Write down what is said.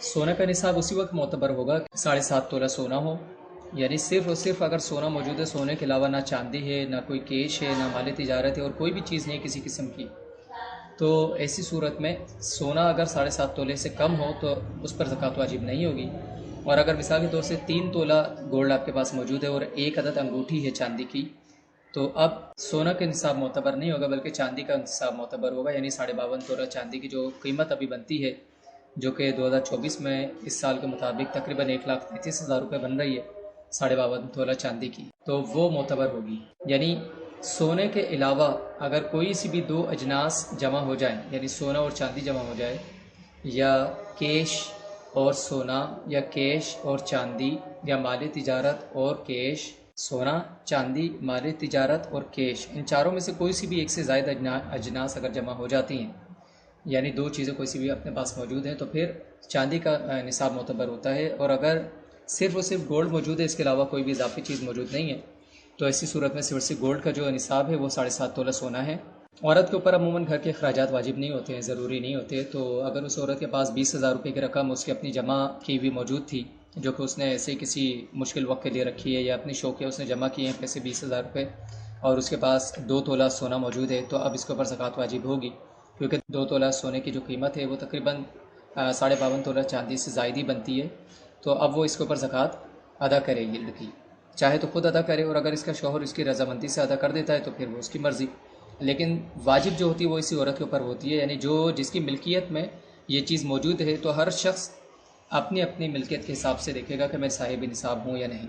सोने का निसाब उसी वक्त मोतबर होगा 7.5 तोला सोना हो, यानी सिर्फ़ और सिर्फ अगर सोना मौजूद है, सोने के अलावा ना चांदी है, ना कोई कैश है, ना माल तिजारत है और कोई भी चीज़ नहीं किसी किस्म की, तो ऐसी सूरत में सोना अगर 7.5 तोले से कम हो तो उस पर ज़कात वाजिब नहीं होगी। और अगर मिसाल के तौर से 3 तोला गोल्ड आपके पास मौजूद है और एक अदद अंगूठी है चांदी की, तो अब सोना के निसाब मोतबर नहीं होगा बल्कि चांदी का निसाब मोतबर होगा, यानी 52.5 तोला चांदी की जो कीमत अभी बनती है, जो कि 2024 में इस साल के मुताबिक तकरीबन 1,33,000 रुपये बन रही है 52.5 तोला चांदी की, तो वो मोतबर होगी। यानी सोने के अलावा अगर कोई सी भी दो अजनास जमा हो जाएं, यानी सोना और चांदी जमा हो जाए, या कैश और सोना, या कैश और चांदी, या माल तिजारत और कैश, सोना, चांदी, माल तिजारत और कैश, इन चारों में से कोई सी भी एक से ज़ायद अजनास अगर जमा हो जाती हैं, यानी दो चीज़ें कोई सी भी अपने पास मौजूद हैं, तो फिर चांदी का निसाब मोतबर होता है। और अगर सिर्फ़ और सिर्फ गोल्ड मौजूद है, इसके अलावा कोई भी इजाफी चीज़ मौजूद नहीं है, तो ऐसी सूरत में सिर्फ सिर्फ गोल्ड का जो निसाब है वो 7.5 तोला सोना है। औरत के ऊपर अमूमन घर के अखराजात वाजिब नहीं होते हैं, ज़रूरी नहीं होते, तो अगर उस औरत के पास 20,000 रुपये की रकम उसकी अपनी जमा की हुई मौजूद थी, जो कि उसने ऐसे ही किसी मुश्किल वक्त के लिए रखी है, या अपनी शौक है उसने जमा किए हैं पैसे 20,000 रुपये, और उसके पास 2 तोला सोना मौजूद है, तो अब इसके ऊपर ज़कात वाजिब होगी, क्योंकि 2 तोला सोने की जो कीमत है वो तकरीबन 52.5 तोला चांदी से ज़ायद ही बनती है। तो अब वो इसके ऊपर ज़कात अदा करेगी लड़की, चाहे तो खुद अदा करे, और अगर इसका शौहर इसकी रजामंदी से अदा कर देता है तो फिर वो उसकी मर्ज़ी, लेकिन वाजिब जो होती है वो इसी औरत के ऊपर होती है, यानी जो जिसकी मिल्कियत में ये चीज़ मौजूद है, तो हर शख्स अपनी अपनी मिल्कियत के हिसाब से देखेगा कि मैं साहिब निसाब हूँ या नहीं।